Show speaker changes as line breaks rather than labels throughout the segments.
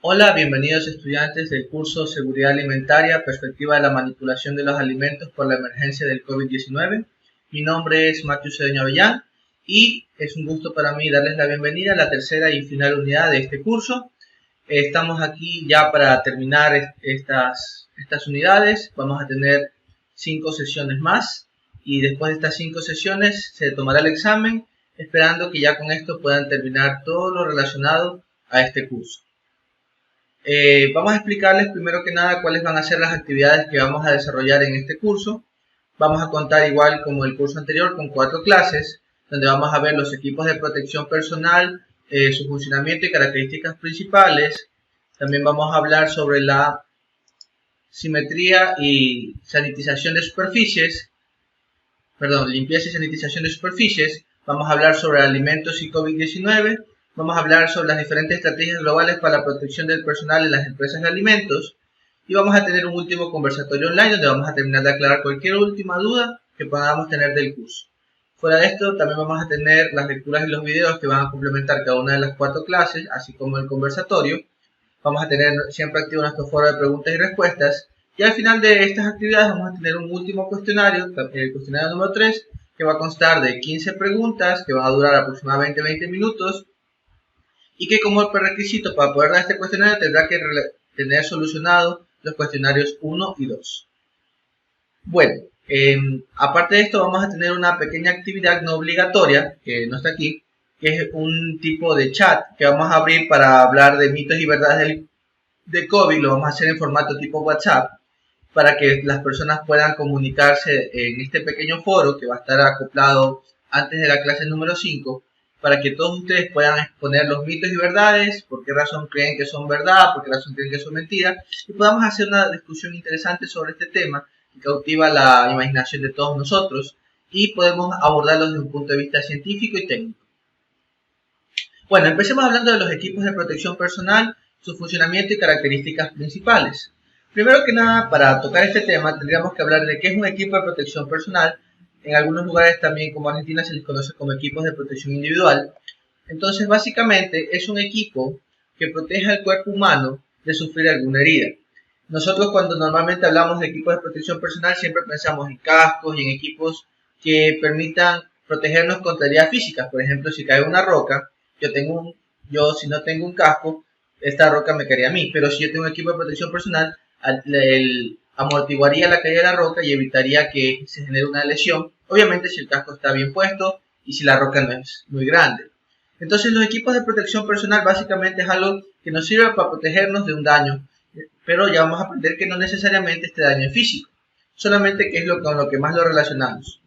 Hola, bienvenidos estudiantes del curso Seguridad Alimentaria, Perspectiva de la Manipulación de los Alimentos por la Emergencia del COVID-19. Mi nombre es Matthew Cedeño Avellán y es un gusto para mí darles la bienvenida a la tercera y final unidad de este curso. Estamos aquí ya para terminar estas unidades. Vamos a tener 5 sesiones más y después de estas 5 sesiones se tomará el examen, esperando que ya con esto puedan terminar todo lo relacionado a este curso. Vamos a explicarles primero que nada cuáles van a ser las actividades que vamos a desarrollar en este curso. Vamos a contar igual como el curso anterior con 4 clases, donde vamos a ver los equipos de protección personal, su funcionamiento y características principales. También vamos a hablar sobre la simetría y sanitización de superficies, limpieza y sanitización de superficies. Vamos a hablar sobre alimentos y COVID-19. Vamos a hablar sobre las diferentes estrategias globales para la protección del personal en las empresas de alimentos. Y vamos a tener un último conversatorio online donde vamos a terminar de aclarar cualquier última duda que podamos tener del curso. Fuera de esto, también vamos a tener las lecturas y los videos que van a complementar cada una de las 4 clases, así como el conversatorio. Vamos a tener siempre activo nuestro foro de preguntas y respuestas. Y al final de estas actividades vamos a tener un último cuestionario, el cuestionario número 3, que va a constar de 15 preguntas que van a durar aproximadamente 20 minutos. Y que como prerequisito para poder dar este cuestionario tendrá que tener solucionado los cuestionarios 1 y 2. Bueno, aparte de esto vamos a tener una pequeña actividad no obligatoria, que no está aquí, que es un tipo de chat que vamos a abrir para hablar de mitos y verdades de COVID. Lo vamos a hacer en formato tipo WhatsApp para que las personas puedan comunicarse en este pequeño foro que va a estar acoplado antes de la clase número 5, para que todos ustedes puedan exponer los mitos y verdades, por qué razón creen que son verdad, por qué razón creen que son mentiras, y podamos hacer una discusión interesante sobre este tema que cautiva la imaginación de todos nosotros y podemos abordarlo desde un punto de vista científico y técnico. Bueno, empecemos hablando de los equipos de protección personal, su funcionamiento y características principales. Primero que nada, para tocar este tema, tendríamos que hablar de qué es un equipo de protección personal. En algunos lugares también, como Argentina, se les conoce como equipos de protección individual. Entonces, básicamente, es un equipo que protege al cuerpo humano de sufrir alguna herida. Nosotros cuando normalmente hablamos de equipos de protección personal, siempre pensamos en cascos y en equipos que permitan protegernos contra heridas físicas. Por ejemplo, si cae una roca, yo si no tengo un casco, esta roca me caería a mí. Pero si yo tengo un equipo de protección personal, amortiguaría la caída de la roca y evitaría que se genere una lesión. Obviamente si el casco está bien puesto y si la roca no es muy grande. Entonces los equipos de protección personal básicamente es algo que nos sirve para protegernos de un daño, pero ya vamos a aprender que no necesariamente este daño es físico, solamente que es con lo que más lo relacionamos.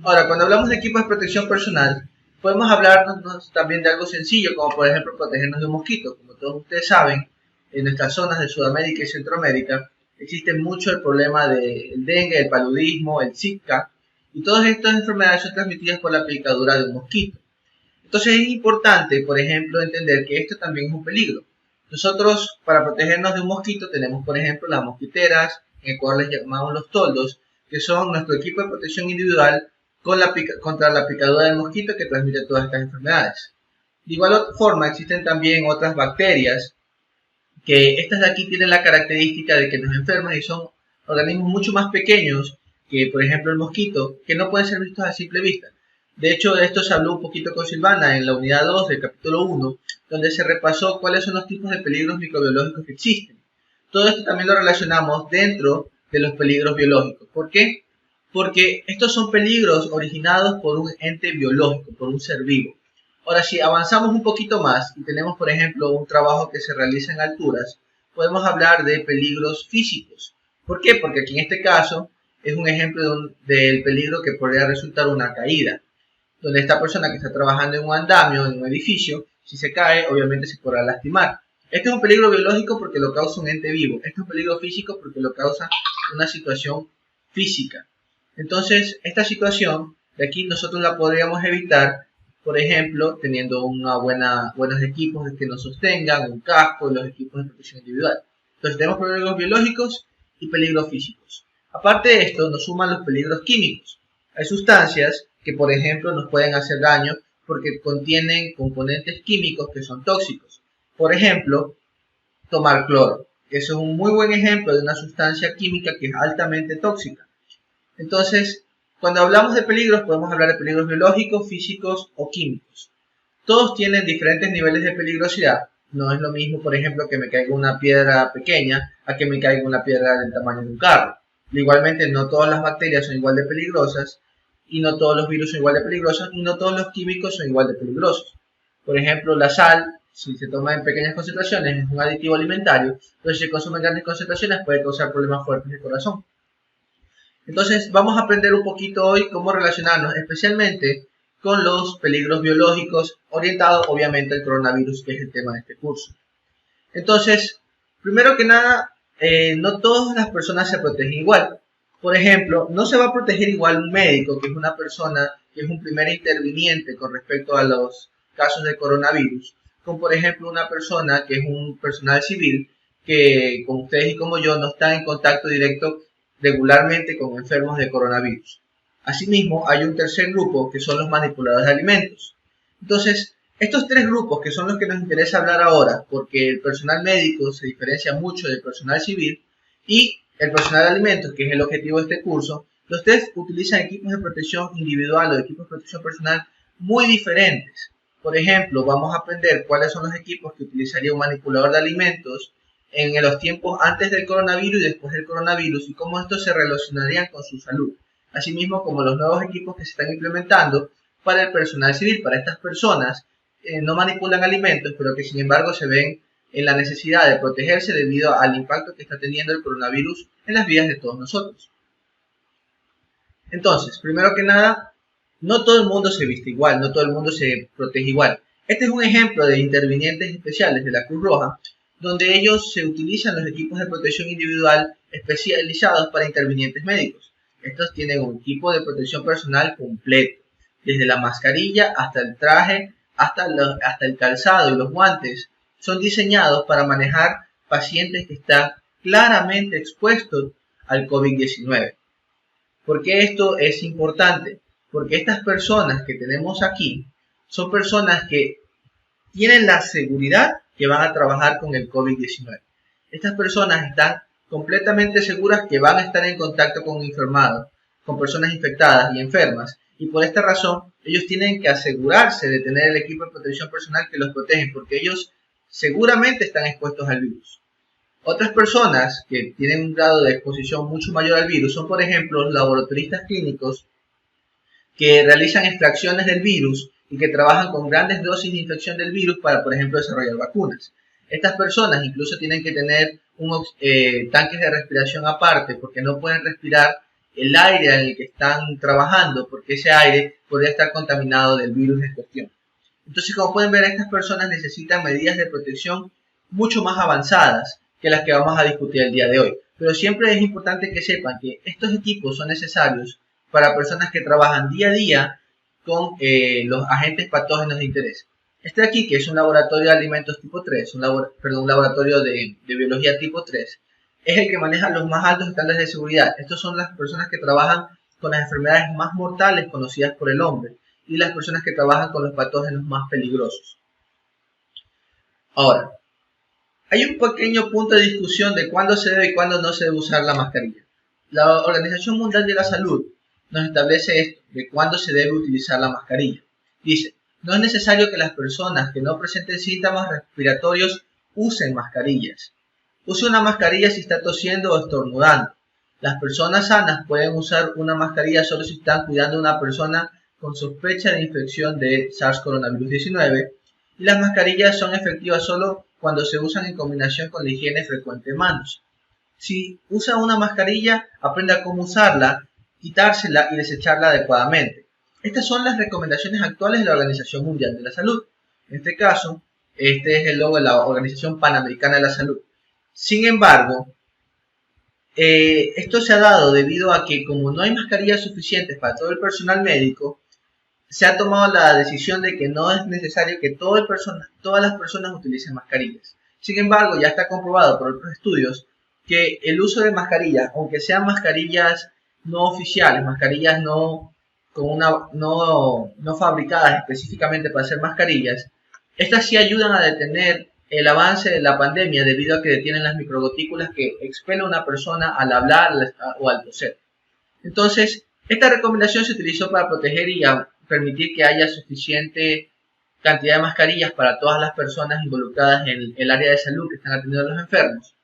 Ahora, cuando hablamos de equipos de protección personal, podemos hablarnos también de algo sencillo, como por ejemplo protegernos de un mosquito. Como todos ustedes saben, en nuestras zonas de Sudamérica y Centroamérica existe mucho el problema del dengue, el paludismo, el Zika, y todas estas enfermedades son transmitidas por la picadura de un mosquito. Entonces es importante, por ejemplo, entender que esto también es un peligro. Nosotros, para protegernos de un mosquito, tenemos, por ejemplo, las mosquiteras, en el cual les llamamos los toldos, que son nuestro equipo de protección individual contra la picadura del mosquito que transmite todas estas enfermedades. De igual forma, existen también otras bacterias, que estas de aquí tienen la característica de que nos enferman y son organismos mucho más pequeños que, por ejemplo, el mosquito, que no pueden ser vistos a simple vista. De hecho, de esto se habló un poquito con Silvana en la unidad 2 del capítulo 1, donde se repasó cuáles son los tipos de peligros microbiológicos que existen. Todo esto también lo relacionamos dentro de los peligros biológicos. ¿Por qué? Porque estos son peligros originados por un ente biológico, por un ser vivo. Ahora, si avanzamos un poquito más y tenemos, por ejemplo, un trabajo que se realiza en alturas, podemos hablar de peligros físicos. ¿Por qué? Porque aquí en este caso es un ejemplo del peligro que podría resultar una caída, donde esta persona que está trabajando en un andamio, en un edificio, si se cae, obviamente se podrá lastimar. Este es un peligro biológico porque lo causa un ente vivo. Este es un peligro físico porque lo causa una situación física. Entonces, esta situación de aquí nosotros la podríamos evitar, por ejemplo, teniendo buenos equipos que nos sostengan, un casco y los equipos de protección individual. Entonces, tenemos peligros biológicos y peligros físicos. Aparte de esto, nos suman los peligros químicos. Hay sustancias que, por ejemplo, nos pueden hacer daño porque contienen componentes químicos que son tóxicos. Por ejemplo, tomar cloro. Eso es un muy buen ejemplo de una sustancia química que es altamente tóxica. Entonces, cuando hablamos de peligros, podemos hablar de peligros biológicos, físicos o químicos. Todos tienen diferentes niveles de peligrosidad. No es lo mismo, por ejemplo, que me caiga una piedra pequeña a que me caiga una piedra del tamaño de un carro. Igualmente, no todas las bacterias son igual de peligrosas, y no todos los virus son igual de peligrosos, y no todos los químicos son igual de peligrosos. Por ejemplo, la sal, si se toma en pequeñas concentraciones, es un aditivo alimentario, pero si se consume en grandes concentraciones puede causar problemas fuertes de corazón. Entonces, vamos a aprender un poquito hoy cómo relacionarnos especialmente con los peligros biológicos, orientados obviamente al coronavirus, que es el tema de este curso. Entonces, primero que nada, no todas las personas se protegen igual. Por ejemplo, no se va a proteger igual un médico, que es una persona que es un primer interviniente con respecto a los casos de coronavirus, como por ejemplo una persona que es un personal civil, que como ustedes y como yo no están en contacto directo regularmente con enfermos de coronavirus. Asimismo, hay un tercer grupo que son los manipuladores de alimentos. Entonces, estos tres grupos, que son los que nos interesa hablar ahora, porque el personal médico se diferencia mucho del personal civil, y el personal de alimentos, que es el objetivo de este curso, los tres utilizan equipos de protección individual o equipos de protección personal muy diferentes. Por ejemplo, vamos a aprender cuáles son los equipos que utilizaría un manipulador de alimentos en los tiempos antes del coronavirus y después del coronavirus, y cómo estos se relacionarían con su salud. Asimismo, como los nuevos equipos que se están implementando para el personal civil, para estas personas no manipulan alimentos, pero que sin embargo se ven en la necesidad de protegerse debido al impacto que está teniendo el coronavirus en las vidas de todos nosotros. Entonces, primero que nada, no todo el mundo se viste igual, no todo el mundo se protege igual. Este es un ejemplo de intervinientes especiales de la Cruz Roja, donde ellos se utilizan los equipos de protección individual especializados para intervinientes médicos. Estos tienen un equipo de protección personal completo, desde la mascarilla hasta el traje, hasta el calzado y los guantes. Son diseñados para manejar pacientes que están claramente expuestos al COVID-19. ¿Por qué esto es importante? Porque estas personas que tenemos aquí son personas que tienen la seguridad que van a trabajar con el COVID-19. Estas personas están completamente seguras que van a estar en contacto con enfermados, con personas infectadas y enfermas, y por esta razón ellos tienen que asegurarse de tener el equipo de protección personal que los protege, porque ellos seguramente están expuestos al virus. Otras personas que tienen un grado de exposición mucho mayor al virus son, por ejemplo, los laboratoristas clínicos que realizan extracciones del virus y que trabajan con grandes dosis de infección del virus para, por ejemplo, desarrollar vacunas. Estas personas incluso tienen que tener tanques de respiración aparte, porque no pueden respirar el aire en el que están trabajando, porque ese aire podría estar contaminado del virus en cuestión. Entonces, como pueden ver, estas personas necesitan medidas de protección mucho más avanzadas que las que vamos a discutir el día de hoy. Pero siempre es importante que sepan que estos equipos son necesarios para personas que trabajan día a día con los agentes patógenos de interés. Este aquí, que es un laboratorio de alimentos tipo 3, un laboratorio de biología tipo 3, es el que maneja los más altos estándares de seguridad. Estos son las personas que trabajan con las enfermedades más mortales conocidas por el hombre y las personas que trabajan con los patógenos más peligrosos. Ahora, hay un pequeño punto de discusión de cuándo se debe y cuándo no se debe usar la mascarilla. La Organización Mundial de la Salud nos establece esto, de cuándo se debe utilizar la mascarilla. Dice, no es necesario que las personas que no presenten síntomas respiratorios usen mascarillas. Use una mascarilla si está tosiendo o estornudando. Las personas sanas pueden usar una mascarilla solo si están cuidando a una persona con sospecha de infección de SARS-CoV-19, y las mascarillas son efectivas solo cuando se usan en combinación con la higiene frecuente de manos. Si usa una mascarilla, aprenda cómo usarla, quitársela y desecharla adecuadamente. Estas son las recomendaciones actuales de la Organización Mundial de la Salud. En este caso, este es el logo de la Organización Panamericana de la Salud. Sin embargo, esto se ha dado debido a que, como no hay mascarillas suficientes para todo el personal médico, se ha tomado la decisión de que no es necesario que todas las personas utilicen mascarillas. Sin embargo, ya está comprobado por otros estudios que el uso de mascarillas, aunque sean mascarillas no oficiales, mascarillas no fabricadas específicamente para hacer mascarillas, estas sí ayudan a detener el avance de la pandemia debido a que detienen las microgotículas que expele una persona al hablar o al toser. Entonces, esta recomendación se utilizó para proteger y permitir que haya suficiente cantidad de mascarillas para todas las personas involucradas en el área de salud que están atendiendo a los enfermos.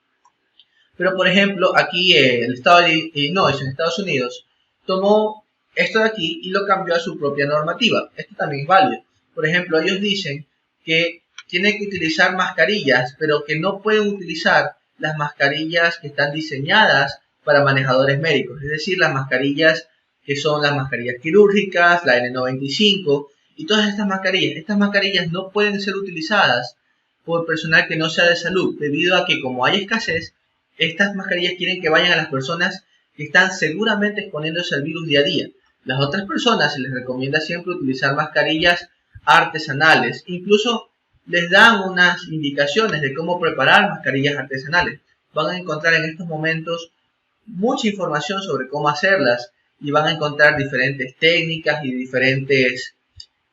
Pero, por ejemplo, aquí el estado de Illinois, en Estados Unidos, tomó esto de aquí y lo cambió a su propia normativa. Esto también es válido. Por ejemplo, ellos dicen que tienen que utilizar mascarillas, pero que no pueden utilizar las mascarillas que están diseñadas para manejadores médicos, es decir, las mascarillas que son las mascarillas quirúrgicas, la N95 y todas estas mascarillas. Estas mascarillas no pueden ser utilizadas por personal que no sea de salud, debido a que como hay escasez, estas mascarillas quieren que vayan a las personas que están seguramente exponiéndose al virus día a día. Las otras personas se les recomienda siempre utilizar mascarillas artesanales, incluso les dan unas indicaciones de cómo preparar mascarillas artesanales. Van a encontrar en estos momentos mucha información sobre cómo hacerlas y van a encontrar diferentes técnicas y diferentes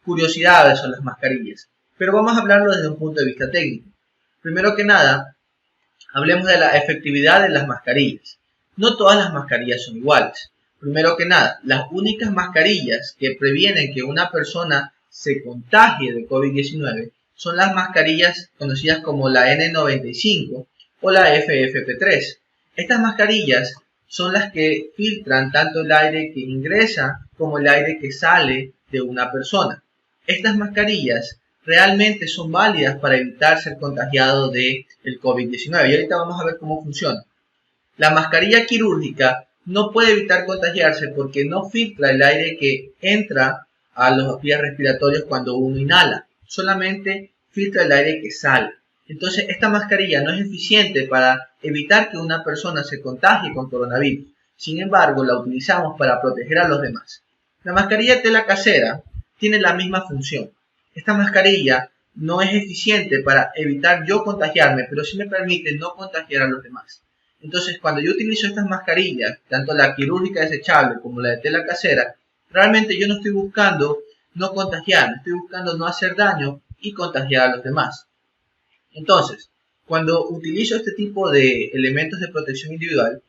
curiosidades sobre las mascarillas. Pero vamos a hablarlo desde un punto de vista técnico. Primero que nada, hablemos de la efectividad de las mascarillas. No todas las mascarillas son iguales. Primero que nada, las únicas mascarillas que previenen que una persona se contagie de COVID-19 son las mascarillas conocidas como la N95 o la FFP3. Estas mascarillas son las que filtran tanto el aire que ingresa como el aire que sale de una persona. Estas mascarillas realmente son válidas para evitar ser contagiado del COVID-19 y ahorita vamos a ver cómo funciona. La mascarilla quirúrgica no puede evitar contagiarse porque no filtra el aire que entra a los vías respiratorios cuando uno inhala, solamente filtra el aire que sale. Entonces, esta mascarilla no es eficiente para evitar que una persona se contagie con coronavirus. Sin embargo, la utilizamos para proteger a los demás. La mascarilla de tela casera tiene la misma función. Esta mascarilla no es eficiente para evitar yo contagiarme, pero sí me permite no contagiar a los demás. Entonces, cuando yo utilizo estas mascarillas, tanto la quirúrgica desechable como la de tela casera, realmente yo no estoy buscando no contagiarme, estoy buscando no hacer daño y contagiar a los demás. Entonces, cuando utilizo este tipo de elementos de protección individual,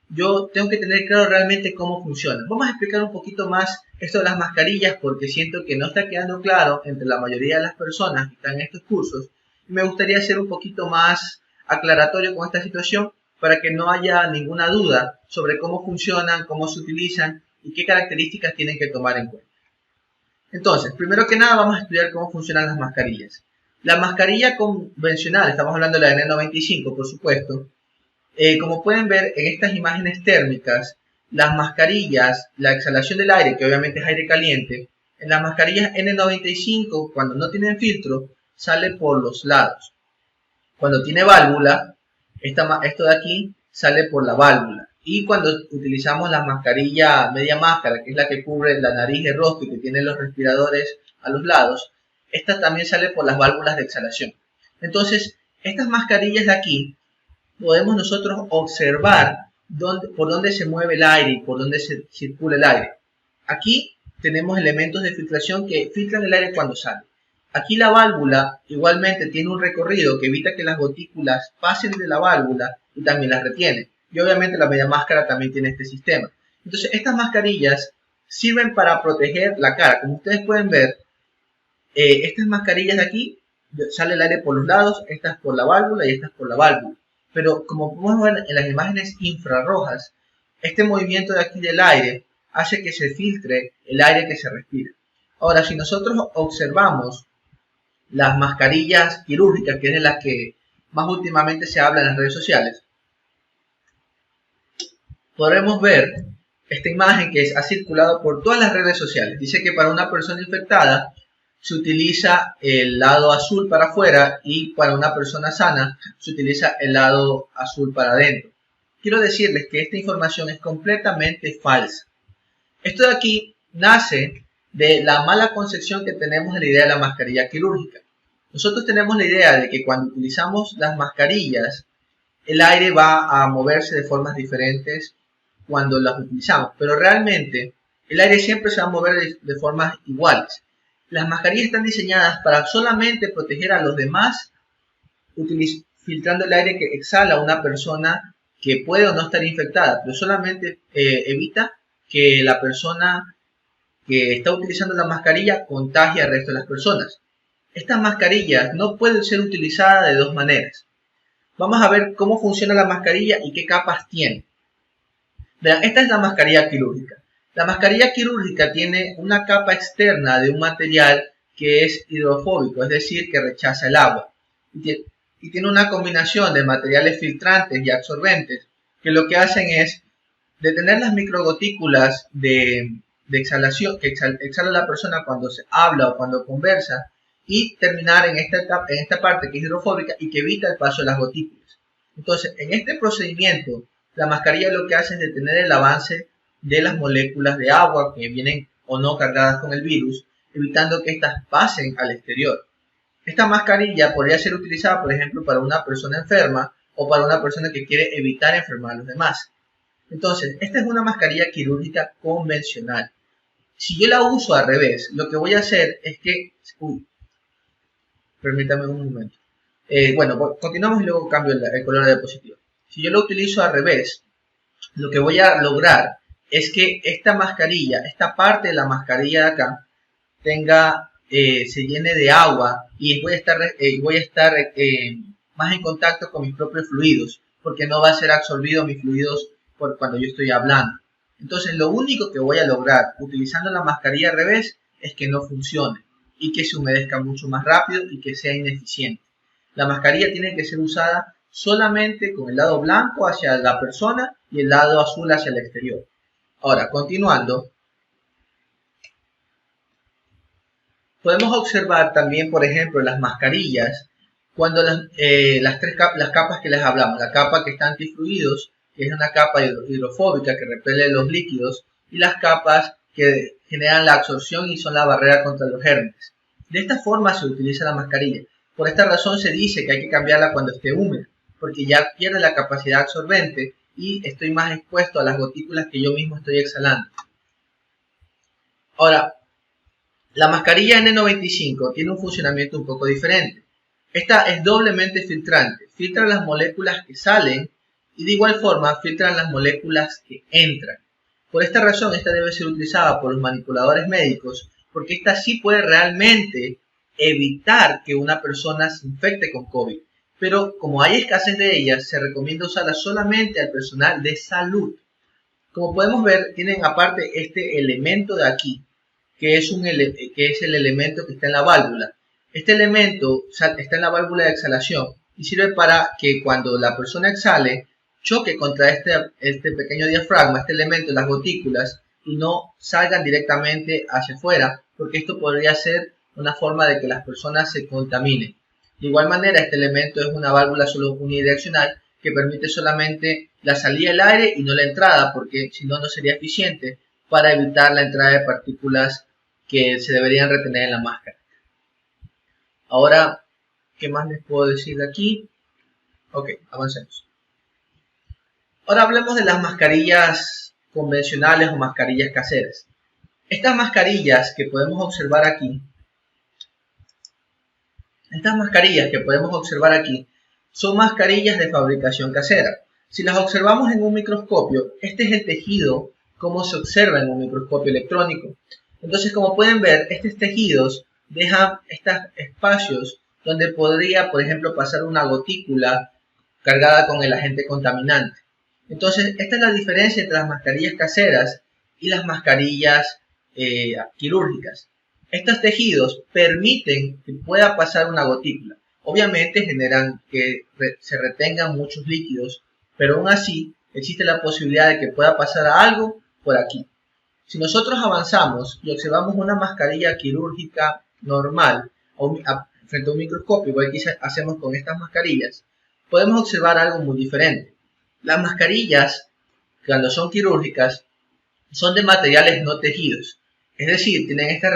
yo tengo que tener claro realmente cómo funcionan. Vamos a explicar un poquito más esto de las mascarillas porque siento que no está quedando claro entre la mayoría de las personas que están en estos cursos. Y me gustaría ser un poquito más aclaratorio con esta situación para que no haya ninguna duda sobre cómo funcionan, cómo se utilizan y qué características tienen que tomar en cuenta. Entonces, primero que nada vamos a estudiar cómo funcionan las mascarillas. La mascarilla convencional, estamos hablando de la N95 por supuesto, como pueden ver en estas imágenes térmicas, las mascarillas, la exhalación del aire, que obviamente es aire caliente, en las mascarillas N95 cuando no tienen filtro sale por los lados. Cuando tiene válvula, esto de aquí sale por la válvula. Y cuando utilizamos la mascarilla media máscara, que es la que cubre la nariz y el rostro y que tiene los respiradores a los lados, esta también sale por las válvulas de exhalación. Entonces, estas mascarillas de aquí, podemos nosotros observar por dónde se mueve el aire y por dónde se circula el aire. Aquí tenemos elementos de filtración que filtran el aire cuando sale. Aquí la válvula igualmente tiene un recorrido que evita que las gotículas pasen de la válvula y también las retiene. Y obviamente la media máscara también tiene este sistema. Entonces estas mascarillas sirven para proteger la cara. Como ustedes pueden ver, estas mascarillas de aquí sale el aire por los lados, estas por la válvula y estas por la válvula. Pero como podemos ver en las imágenes infrarrojas, este movimiento de aquí del aire hace que se filtre el aire que se respira. Ahora, si nosotros observamos las mascarillas quirúrgicas, que es de las que más últimamente se habla en las redes sociales, podremos ver esta imagen que ha circulado por todas las redes sociales. Dice que para una persona infectada se utiliza el lado azul para afuera y para una persona sana se utiliza el lado azul para adentro. Quiero decirles que esta información es completamente falsa. Esto de aquí nace de la mala concepción que tenemos de la idea de la mascarilla quirúrgica. Nosotros tenemos la idea de que cuando utilizamos las mascarillas, el aire va a moverse de formas diferentes cuando las utilizamos, pero realmente el aire siempre se va a mover de formas iguales. Las mascarillas están diseñadas para solamente proteger a los demás filtrando el aire que exhala una persona que puede o no estar infectada, pero solamente evita que la persona que está utilizando la mascarilla contagie al resto de las personas. Estas mascarillas no pueden ser utilizadas de dos maneras. Vamos a ver cómo funciona la mascarilla y qué capas tiene. Vean, esta es la mascarilla quirúrgica. La mascarilla quirúrgica tiene una capa externa de un material que es hidrofóbico, es decir, que rechaza el agua. Y tiene una combinación de materiales filtrantes y absorbentes que lo que hacen es detener las microgotículas de exhalación que exhala la persona cuando se habla o cuando conversa y terminar en esta parte que es hidrofóbica y que evita el paso de las gotículas. Entonces, en este procedimiento, la mascarilla lo que hace es detener el avance de las moléculas de agua que vienen o no cargadas con el virus, evitando que éstas pasen al exterior. Esta mascarilla podría ser utilizada, por ejemplo, para una persona enferma o para una persona que quiere evitar enfermar a los demás. Entonces, esta es una mascarilla quirúrgica convencional. Si yo la uso al revés, lo que voy a hacer es que... permítame un momento. Bueno, continuamos y luego cambio el color de diapositiva. Si yo lo utilizo al revés, lo que voy a lograr es que esta mascarilla, esta parte de la mascarilla de acá, se llene de agua y voy a estar más en contacto con mis propios fluidos, porque no va a ser absorbido mis fluidos cuando yo estoy hablando. Entonces, lo único que voy a lograr utilizando la mascarilla al revés es que no funcione y que se humedezca mucho más rápido y que sea ineficiente. La mascarilla tiene que ser usada solamente con el lado blanco hacia la persona y el lado azul hacia el exterior. Ahora, continuando, podemos observar también, por ejemplo, las mascarillas, cuando las capas que les hablamos, la capa que está antifluidos, que es una capa hidrofóbica que repele los líquidos, y las capas que generan la absorción y son la barrera contra los gérmenes. De esta forma se utiliza la mascarilla. Por esta razón se dice que hay que cambiarla cuando esté húmeda, porque ya pierde la capacidad absorbente y estoy más expuesto a las gotículas que yo mismo estoy exhalando. Ahora, la mascarilla N95 tiene un funcionamiento un poco diferente. Esta es doblemente filtrante, filtra las moléculas que salen y de igual forma filtran las moléculas que entran. Por esta razón, esta debe ser utilizada por los manipuladores médicos, porque esta sí puede realmente evitar que una persona se infecte con COVID. Pero como hay escasez de ellas, se recomienda usarla solamente al personal de salud. Como podemos ver, tienen aparte este elemento de aquí, que es el elemento que está en la válvula. Este elemento está en la válvula de exhalación y sirve para que cuando la persona exhale, choque contra este pequeño diafragma, este elemento, las gotículas, y no salgan directamente hacia afuera, porque esto podría ser una forma de que las personas se contaminen. De igual manera, este elemento es una válvula solo unidireccional que permite solamente la salida del aire y no la entrada, porque si no, no sería eficiente para evitar la entrada de partículas que se deberían retener en la máscara. Ahora, ¿qué más les puedo decir de aquí? Ok, avancemos. Ahora hablemos de las mascarillas convencionales o mascarillas caseras. Estas mascarillas que podemos observar aquí, son mascarillas de fabricación casera. Si las observamos en un microscopio, este es el tejido como se observa en un microscopio electrónico. Entonces, como pueden ver, estos tejidos dejan estos espacios donde podría, por ejemplo, pasar una gotícula cargada con el agente contaminante. Entonces, esta es la diferencia entre las mascarillas caseras y las mascarillas quirúrgicas. Estos tejidos permiten que pueda pasar una gotícula. Obviamente generan que se retengan muchos líquidos, pero aún así existe la posibilidad de que pueda pasar algo por aquí. Si nosotros avanzamos y observamos una mascarilla quirúrgica normal frente a un microscopio, igual que hacemos con estas mascarillas, podemos observar algo muy diferente. Las mascarillas, cuando son quirúrgicas, son de materiales no tejidos. Es decir, tienen estas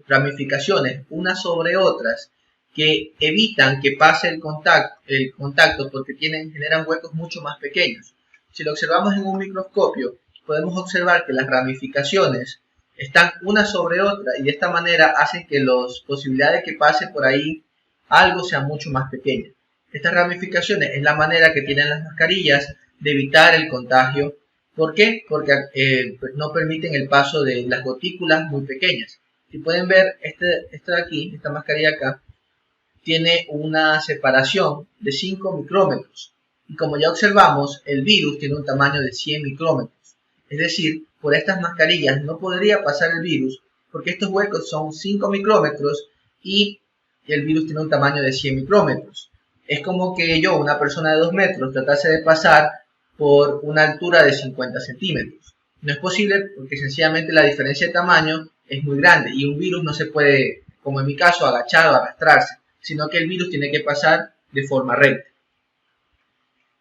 ramificaciones unas sobre otras que evitan que pase el contacto porque generan huecos mucho más pequeños. Si lo observamos en un microscopio, podemos observar que las ramificaciones están una sobre otra y de esta manera hacen que las posibilidades de que pase por ahí algo sea mucho más pequeña. Estas ramificaciones es la manera que tienen las mascarillas de evitar el contagio. ¿Por qué? Porque no permiten el paso de las gotículas muy pequeñas. Si pueden ver, esta de aquí, esta mascarilla acá, tiene una separación de 5 micrómetros. Y como ya observamos, el virus tiene un tamaño de 100 micrómetros. Es decir, por estas mascarillas no podría pasar el virus porque estos huecos son 5 micrómetros y el virus tiene un tamaño de 100 micrómetros. Es como que yo, una persona de 2 metros, tratase de pasar por una altura de 50 centímetros. No es posible porque sencillamente la diferencia de tamaño es muy grande y un virus no se puede, como en mi caso, agachar o arrastrarse, sino que el virus tiene que pasar de forma recta.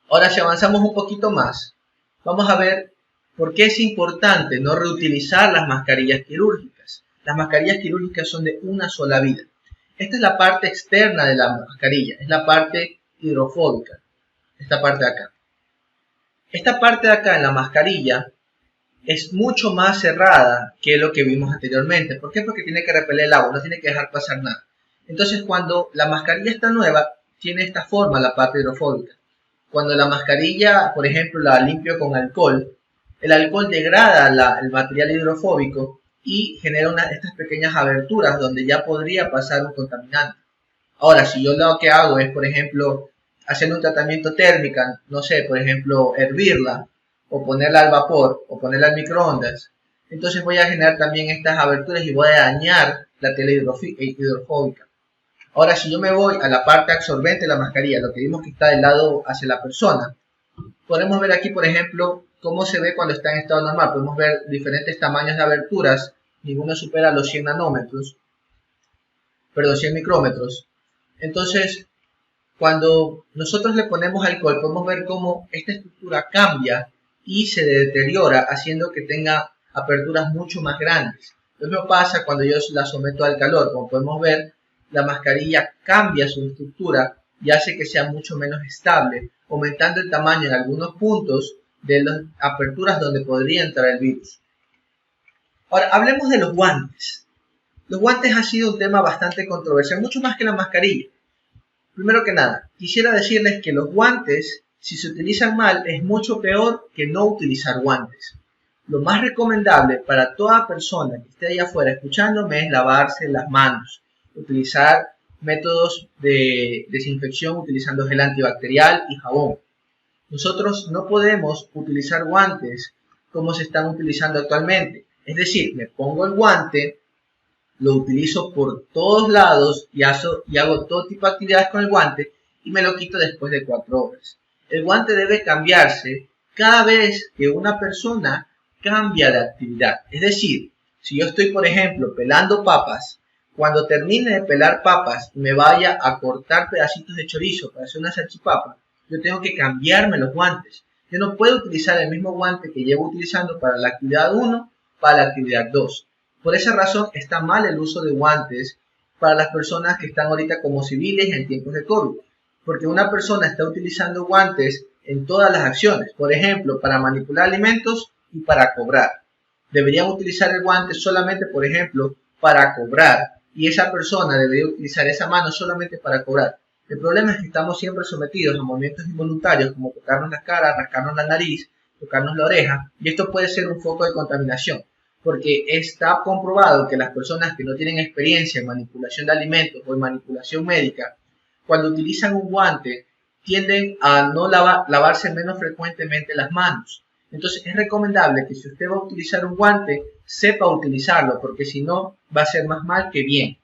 Ahora, si avanzamos un poquito más, vamos a ver por qué es importante no reutilizar las mascarillas quirúrgicas. Las mascarillas quirúrgicas son de una sola vida. Esta es la parte externa de la mascarilla, es la parte hidrofóbica, esta parte de acá. Esta parte de acá en la mascarilla es mucho más cerrada que lo que vimos anteriormente. ¿Por qué? Porque tiene que repeler el agua, no tiene que dejar pasar nada. Entonces, cuando la mascarilla está nueva, tiene esta forma, la parte hidrofóbica. Cuando la mascarilla, por ejemplo, la limpio con alcohol, el alcohol degrada el material hidrofóbico y genera estas pequeñas aberturas donde ya podría pasar un contaminante. Ahora, si yo lo que hago es, por ejemplo, hacer un tratamiento térmico, no sé, por ejemplo, hervirla, o ponerla al vapor, o ponerla al microondas, entonces voy a generar también estas aberturas y voy a dañar la tela hidrofóbica. Ahora, si yo me voy a la parte absorbente de la mascarilla, lo que vimos que está del lado hacia la persona, podemos ver aquí, por ejemplo, cómo se ve cuando está en estado normal. Podemos ver diferentes tamaños de aberturas, ninguno supera los 100 micrómetros. Entonces, cuando nosotros le ponemos alcohol, podemos ver cómo esta estructura cambia y se deteriora, haciendo que tenga aperturas mucho más grandes. Lo mismo pasa cuando yo la someto al calor. Como podemos ver, la mascarilla cambia su estructura y hace que sea mucho menos estable, aumentando el tamaño en algunos puntos de las aperturas donde podría entrar el virus. Ahora, hablemos de los guantes. Los guantes ha sido un tema bastante controversial, mucho más que la mascarilla. Primero que nada, quisiera decirles que los guantes, si se utilizan mal, es mucho peor que no utilizar guantes. Lo más recomendable para toda persona que esté allá afuera escuchándome es lavarse las manos, utilizar métodos de desinfección utilizando gel antibacterial y jabón. Nosotros no podemos utilizar guantes como se están utilizando actualmente. Es decir, me pongo el guante, lo utilizo por todos lados y hago todo tipo de actividades con el guante y me lo quito después de 4 horas. El guante debe cambiarse cada vez que una persona cambia de actividad. Es decir, si yo estoy, por ejemplo, pelando papas, cuando termine de pelar papas y me vaya a cortar pedacitos de chorizo para hacer una salchipapa, yo tengo que cambiarme los guantes. Yo no puedo utilizar el mismo guante que llevo utilizando para la actividad 1 para la actividad 2. Por esa razón está mal el uso de guantes para las personas que están ahorita como civiles en tiempos de COVID. Porque una persona está utilizando guantes en todas las acciones. Por ejemplo, para manipular alimentos y para cobrar. Deberían utilizar el guante solamente, por ejemplo, para cobrar. Y esa persona debería utilizar esa mano solamente para cobrar. El problema es que estamos siempre sometidos a movimientos involuntarios como tocarnos la cara, rascarnos la nariz, tocarnos la oreja. Y esto puede ser un foco de contaminación. Porque está comprobado que las personas que no tienen experiencia en manipulación de alimentos o en manipulación médica, cuando utilizan un guante, tienden a no lavarse menos frecuentemente las manos. Entonces es recomendable que si usted va a utilizar un guante, sepa utilizarlo, porque si no, va a ser más mal que bien.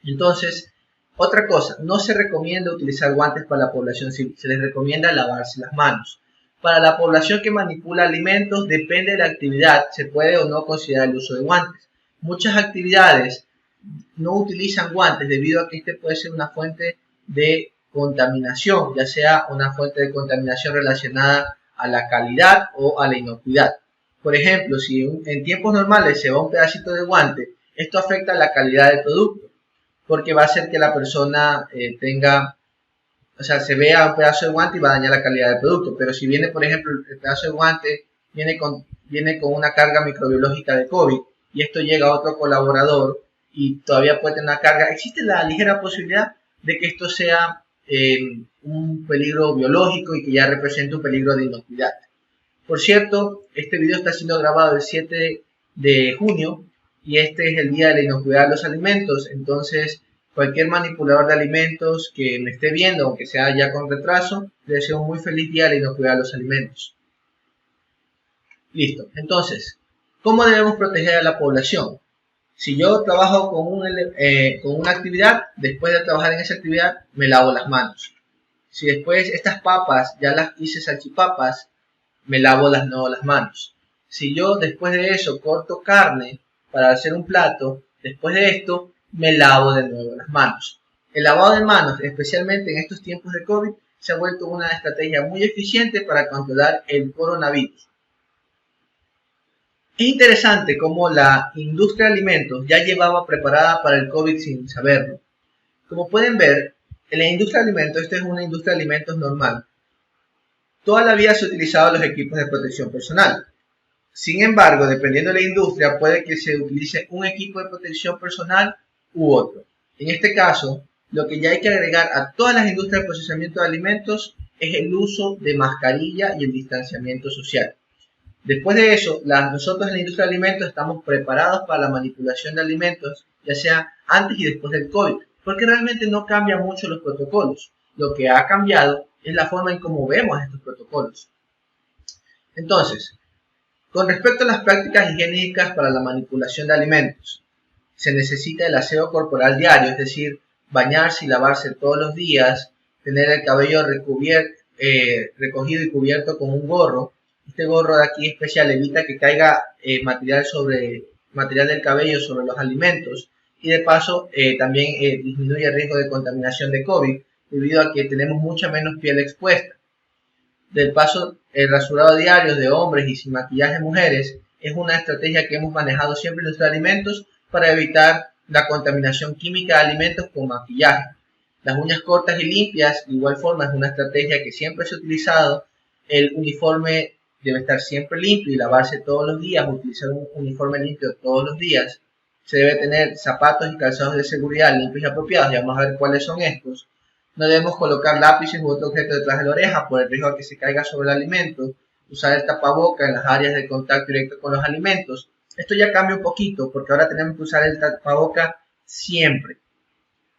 Entonces, otra cosa, no se recomienda utilizar guantes para la población civil, se les recomienda lavarse las manos. Para la población que manipula alimentos, depende de la actividad, se puede o no considerar el uso de guantes. Muchas actividades no utilizan guantes debido a que este puede ser una fuente de contaminación, ya sea una fuente de contaminación relacionada a la calidad o a la inocuidad. Por ejemplo, si en tiempos normales se va un pedacito de guante, esto afecta la calidad del producto, porque va a hacer que la persona se vea un pedazo de guante y va a dañar la calidad del producto. Pero si viene, por ejemplo, el pedazo de guante viene con una carga microbiológica de COVID y esto llega a otro colaborador y todavía puede tener una carga, existe la ligera posibilidad de que esto sea un peligro biológico y que ya representa un peligro de inocuidad. Por cierto, este video está siendo grabado el 7 de junio y este es el día de la inocuidad de los alimentos. Entonces, cualquier manipulador de alimentos que me esté viendo, aunque sea ya con retraso, les deseo un muy feliz día de la inocuidad de los alimentos. Listo. Entonces, ¿cómo debemos proteger a la población? Si yo trabajo con una actividad, después de trabajar en esa actividad, me lavo las manos. Si después estas papas ya las hice salchipapas, me lavo las manos. Si yo después de eso corto carne para hacer un plato, después de esto me lavo de nuevo las manos. El lavado de manos, especialmente en estos tiempos de COVID, se ha vuelto una estrategia muy eficiente para controlar el coronavirus. Es interesante cómo la industria de alimentos ya llevaba preparada para el COVID sin saberlo. Como pueden ver, en la industria de alimentos, esta es una industria de alimentos normal. Toda la vida se han utilizado los equipos de protección personal. Sin embargo, dependiendo de la industria, puede que se utilice un equipo de protección personal u otro. En este caso, lo que ya hay que agregar a todas las industrias de procesamiento de alimentos es el uso de mascarilla y el distanciamiento social. Después de eso, nosotros en la industria de alimentos estamos preparados para la manipulación de alimentos, ya sea antes y después del COVID, porque realmente no cambian mucho los protocolos. Lo que ha cambiado es la forma en cómo vemos estos protocolos. Entonces, con respecto a las prácticas higiénicas para la manipulación de alimentos, se necesita el aseo corporal diario, es decir, bañarse y lavarse todos los días, tener el cabello recogido y cubierto con un gorro. Este gorro de aquí especial evita que caiga material del cabello sobre los alimentos y de paso también disminuye el riesgo de contaminación de COVID debido a que tenemos mucha menos piel expuesta. Del paso, el rasurado diario de hombres y sin maquillaje de mujeres es una estrategia que hemos manejado siempre en nuestros alimentos para evitar la contaminación química de alimentos con maquillaje. Las uñas cortas y limpias, de igual forma, es una estrategia que siempre se ha utilizado. El uniforme debe estar siempre limpio y lavarse todos los días, utilizar un uniforme limpio todos los días. Se debe tener zapatos y calzados de seguridad limpios y apropiados, ya vamos a ver cuáles son estos. No debemos colocar lápices u otro objeto detrás de la oreja por el riesgo de que se caiga sobre el alimento. Usar el tapaboca en las áreas de contacto directo con los alimentos. Esto ya cambia un poquito porque ahora tenemos que usar el tapaboca siempre.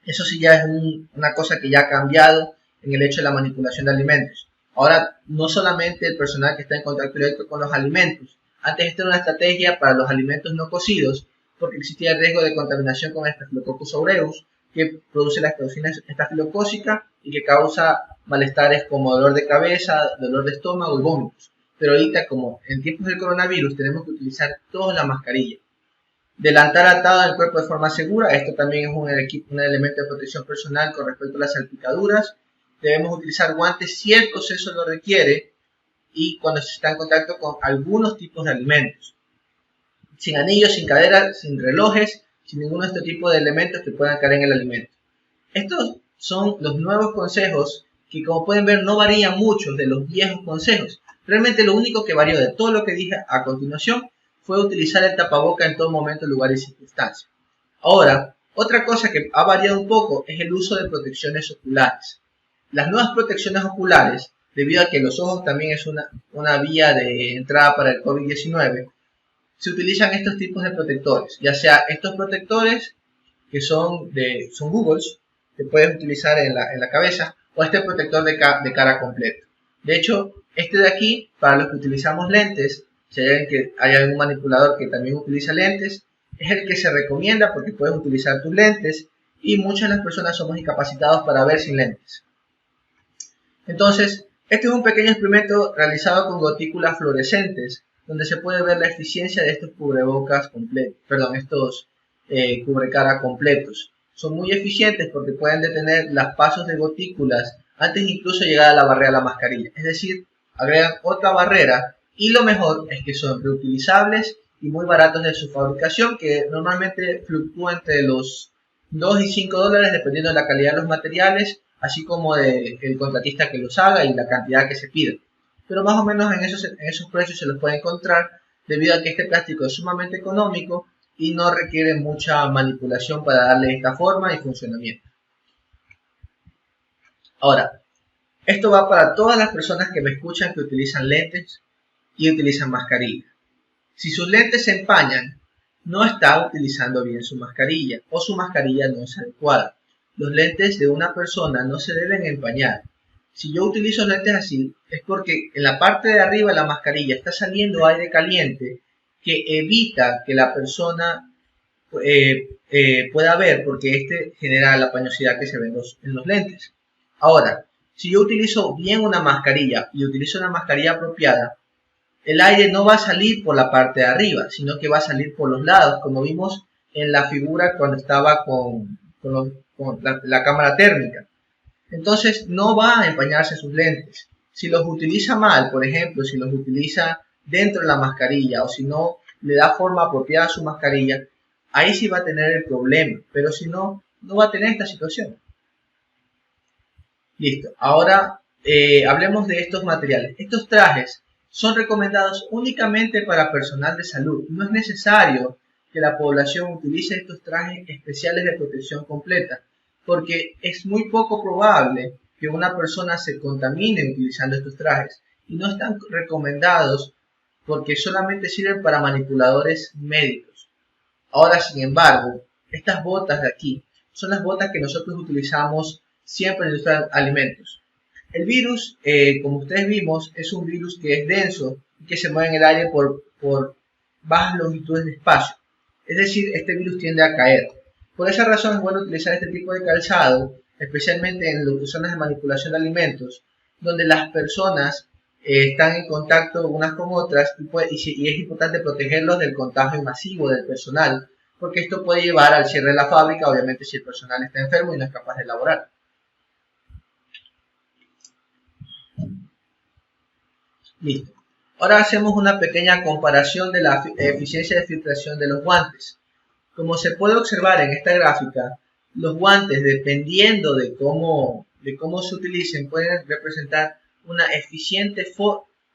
Eso sí ya es una cosa que ya ha cambiado en el hecho de la manipulación de alimentos. Ahora, no solamente el personal que está en contacto directo con los alimentos. Antes esta era una estrategia para los alimentos no cocidos porque existía el riesgo de contaminación con Staphylococcus aureus, que produce la toxina estafilocócica y que causa malestares como dolor de cabeza, dolor de estómago y vómitos. Pero ahorita, como en tiempos del coronavirus, tenemos que utilizar toda la mascarilla. Delantal atado al cuerpo de forma segura. Esto también es un elemento de protección personal con respecto a las salpicaduras. Debemos utilizar guantes si el proceso lo requiere y cuando se está en contacto con algunos tipos de alimentos. Sin anillos, sin caderas, sin relojes, sin ninguno de estos tipos de elementos que puedan caer en el alimento. Estos son los nuevos consejos que, como pueden ver, no varían mucho de los viejos consejos. Realmente lo único que varió de todo lo que dije a continuación fue utilizar el tapaboca en todo momento, lugar y circunstancia. Ahora, otra cosa que ha variado un poco es el uso de protecciones oculares. Las nuevas protecciones oculares, debido a que los ojos también es una vía de entrada para el COVID-19, se utilizan estos tipos de protectores, ya sea estos protectores que son googles, que puedes utilizar en la cabeza, o este protector de cara completo. De hecho, este de aquí, para los que utilizamos lentes, si hay algún manipulador que también utiliza lentes, es el que se recomienda porque puedes utilizar tus lentes y muchas de las personas somos incapacitados para ver sin lentes. Entonces, este es un pequeño experimento realizado con gotículas fluorescentes, donde se puede ver la eficiencia de estos cubrebocas completos, estos cubrecara completos. Son muy eficientes porque pueden detener los pasos de gotículas antes incluso de llegar a la barrera de la mascarilla. Es decir, agregan otra barrera y lo mejor es que son reutilizables y muy baratos de su fabricación, que normalmente fluctúa entre los 2 y 5 dólares dependiendo de la calidad de los materiales, así como del contratista que los haga y la cantidad que se pida. Pero más o menos en esos precios se los puede encontrar debido a que este plástico es sumamente económico y no requiere mucha manipulación para darle esta forma y funcionamiento. Ahora, esto va para todas las personas que me escuchan que utilizan lentes y utilizan mascarilla. Si sus lentes se empañan, no está utilizando bien su mascarilla o su mascarilla no es adecuada. Los lentes de una persona no se deben empañar. Si yo utilizo lentes así, es porque en la parte de arriba de la mascarilla está saliendo aire caliente que evita que la persona pueda ver, porque este genera la pañosidad que se ve en los lentes. Ahora, si yo utilizo bien una mascarilla y utilizo una mascarilla apropiada, el aire no va a salir por la parte de arriba, sino que va a salir por los lados, como vimos en la figura cuando estaba con la cámara térmica. Entonces no va a empañarse sus lentes. Si los utiliza mal, por ejemplo, si los utiliza dentro de la mascarilla o si no le da forma apropiada a su mascarilla, ahí sí va a tener el problema, pero si no, no va a tener esta situación. Listo, ahora hablemos de estos materiales. Estos trajes son recomendados únicamente para personal de salud. No es necesario que la población utilice estos trajes especiales de protección completa, porque es muy poco probable que una persona se contamine utilizando estos trajes y no están recomendados porque solamente sirven para manipuladores médicos. Ahora, sin embargo, estas botas de aquí son las botas que nosotros utilizamos siempre en la industria de alimentos. El virus, como ustedes vimos, es un virus que es denso y que se mueve en el aire por bajas longitudes de espacio. Es decir, este virus tiende a caer. Por esa razón es bueno utilizar este tipo de calzado, especialmente en las zonas de manipulación de alimentos, donde las personas están en contacto unas con otras y es importante protegerlos del contagio masivo del personal, porque esto puede llevar al cierre de la fábrica, obviamente si el personal está enfermo y no es capaz de elaborar. Listo. Ahora hacemos una pequeña comparación de la eficiencia de filtración de los guantes. Como se puede observar en esta gráfica, los guantes, dependiendo de cómo se utilicen, pueden representar una eficiente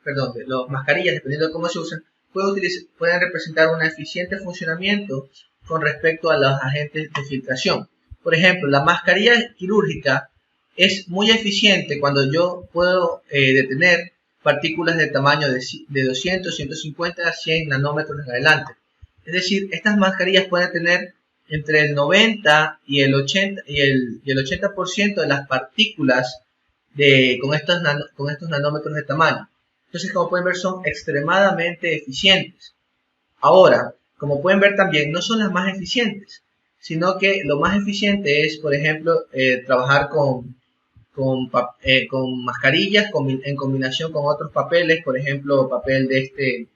las mascarillas, dependiendo de cómo se usan, pueden representar un eficiente funcionamiento con respecto a los agentes de filtración. Por ejemplo, la mascarilla quirúrgica es muy eficiente cuando yo puedo detener partículas de tamaño de 200, 150 a 100 nanómetros en adelante. Es decir, estas mascarillas pueden tener entre el 90 y el 80% de las partículas con estos nanómetros de tamaño. Entonces, como pueden ver, son extremadamente eficientes. Ahora, como pueden ver también, no son las más eficientes, sino que lo más eficiente es, por ejemplo, trabajar con mascarillas en combinación con otros papeles, por ejemplo, papel de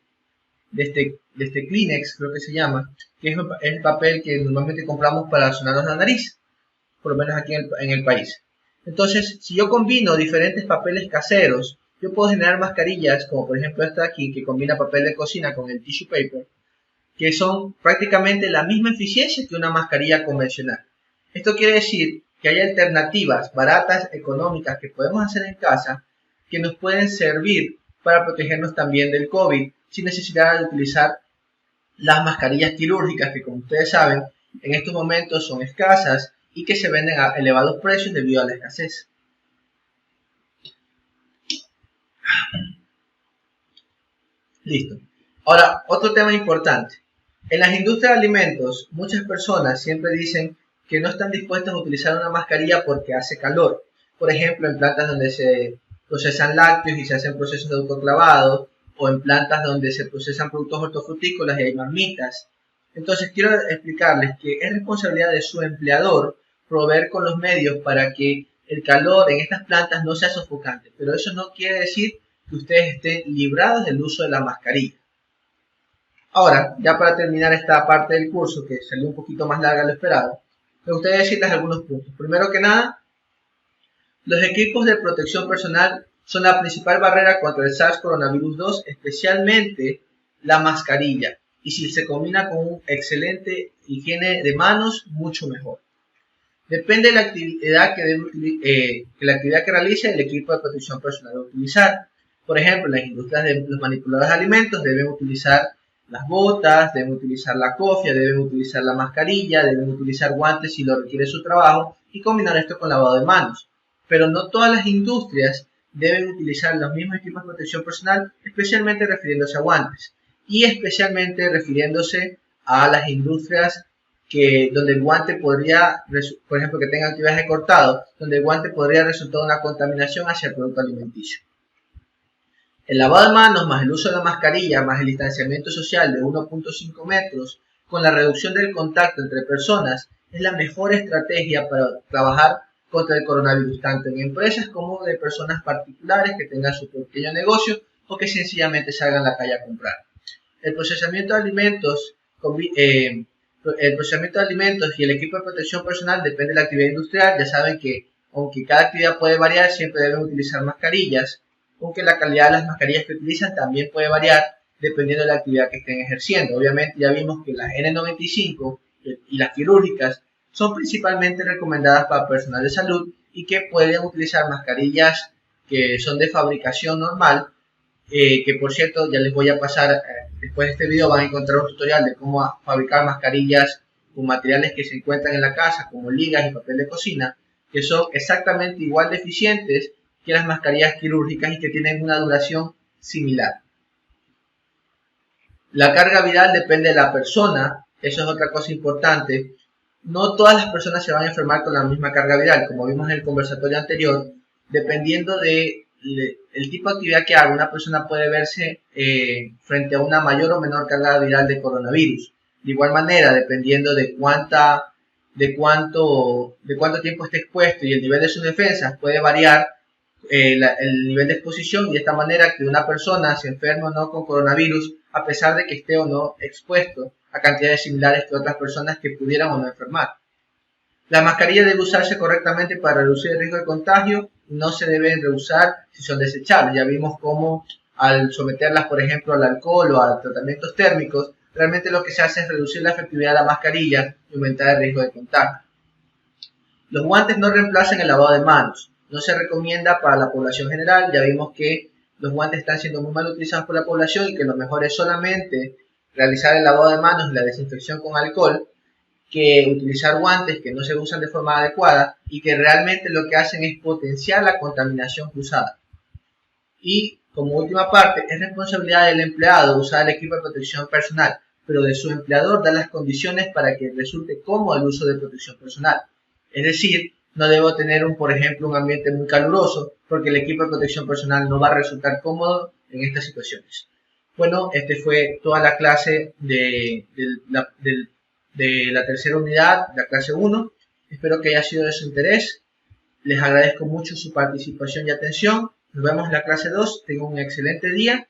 este Kleenex, creo que se llama, que es el papel que normalmente compramos para sonarnos la nariz, por lo menos aquí en el país. Entonces, si yo combino diferentes papeles caseros, yo puedo generar mascarillas, como por ejemplo esta aquí, que combina papel de cocina con el tissue paper, que son prácticamente la misma eficiencia que una mascarilla convencional. Esto quiere decir que hay alternativas baratas, económicas, que podemos hacer en casa, que nos pueden servir para protegernos también del COVID, sin necesidad de utilizar las mascarillas quirúrgicas, que como ustedes saben, en estos momentos son escasas y que se venden a elevados precios debido a la escasez. Listo. Ahora, otro tema importante. En las industrias de alimentos, muchas personas siempre dicen que no están dispuestas a utilizar una mascarilla porque hace calor. Por ejemplo, en plantas donde se procesan lácteos y se hacen procesos de autoclavado, o en plantas donde se procesan productos hortofrutícolas y hay marmitas. Entonces, quiero explicarles que es responsabilidad de su empleador proveer con los medios para que el calor en estas plantas no sea sofocante. Pero eso no quiere decir que ustedes estén librados del uso de la mascarilla. Ahora, ya para terminar esta parte del curso, que salió un poquito más larga de lo esperado, me gustaría decirles algunos puntos. Primero que nada, los equipos de protección personal son la principal barrera contra el SARS coronavirus 2, especialmente la mascarilla. Y si se combina con un excelente higiene de manos, mucho mejor. Depende de la actividad que realice el equipo de protección personal debe utilizar. Por ejemplo, las industrias de los manipuladores de alimentos deben utilizar las botas, deben utilizar la cofia, deben utilizar la mascarilla, deben utilizar guantes si lo requiere su trabajo y combinar esto con lavado de manos. pero no todas las industrias deben utilizar los mismos equipos de protección personal, especialmente refiriéndose a guantes y especialmente refiriéndose a las industrias donde el guante podría, por ejemplo, que tengan actividades de cortado, donde el guante podría resultar una contaminación hacia el producto alimenticio. El lavado de manos más el uso de la mascarilla más el distanciamiento social de 1.5 metros con la reducción del contacto entre personas es la mejor estrategia para trabajar contra el coronavirus, tanto en empresas como de personas particulares que tengan su pequeño negocio o que sencillamente salgan a la calle a comprar. El procesamiento de alimentos y el equipo de protección personal depende de la actividad industrial. Ya saben que aunque cada actividad puede variar, siempre deben utilizar mascarillas, aunque la calidad de las mascarillas que utilizan también puede variar dependiendo de la actividad que estén ejerciendo. Obviamente ya vimos que las N95 y las quirúrgicas son principalmente recomendadas para personal de salud y que pueden utilizar mascarillas que son de fabricación normal, que por cierto ya les voy a pasar, después de este video van a encontrar un tutorial de cómo fabricar mascarillas con materiales que se encuentran en la casa como ligas y papel de cocina, que son exactamente igual de eficientes que las mascarillas quirúrgicas y que tienen una duración similar. La carga viral depende de la persona, eso es otra cosa importante. No todas las personas se van a enfermar con la misma carga viral, como vimos en el conversatorio anterior. Dependiendo del tipo de actividad que haga, una persona puede verse frente a una mayor o menor carga viral de coronavirus. De igual manera, dependiendo de cuánto tiempo esté expuesto y el nivel de sus defensas, puede variar el nivel de exposición, y de esta manera que una persona se enferme o no con coronavirus a pesar de que esté o no expuesto a cantidades similares que otras personas que pudieran o no enfermar. La mascarilla debe usarse correctamente para reducir el riesgo de contagio y no se deben reusar si son desechables. Ya vimos cómo al someterlas, por ejemplo, al alcohol o a tratamientos térmicos, realmente lo que se hace es reducir la efectividad de la mascarilla y aumentar el riesgo de contagio. Los guantes no reemplazan el lavado de manos. No se recomienda para la población general. Ya vimos que los guantes están siendo muy mal utilizados por la población y que lo mejor es solamente realizar el lavado de manos y la desinfección con alcohol, que utilizar guantes que no se usan de forma adecuada y que realmente lo que hacen es potenciar la contaminación cruzada. Y como última parte, es responsabilidad del empleado usar el equipo de protección personal, pero de su empleador dar las condiciones para que resulte cómodo el uso de protección personal. Es decir, no debo tener, por ejemplo, un ambiente muy caluroso, porque el equipo de protección personal no va a resultar cómodo en estas situaciones. Bueno, este fue toda la clase de la tercera unidad, la clase 1. Espero que haya sido de su interés. Les agradezco mucho su participación y atención. Nos vemos en la clase 2. Tengan un excelente día.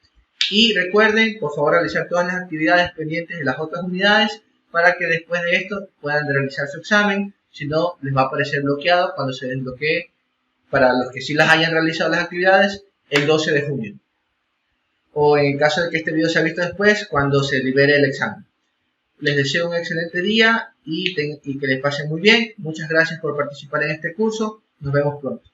Y recuerden, por favor, realizar todas las actividades pendientes de las otras unidades para que después de esto puedan realizar su examen. Si no, les va a aparecer bloqueado cuando se desbloquee, para los que sí las hayan realizado las actividades, el 12 de junio. O en el caso de que este video sea visto después, cuando se libere el examen. Les deseo un excelente día y que les pasen muy bien. Muchas gracias por participar en este curso. Nos vemos pronto.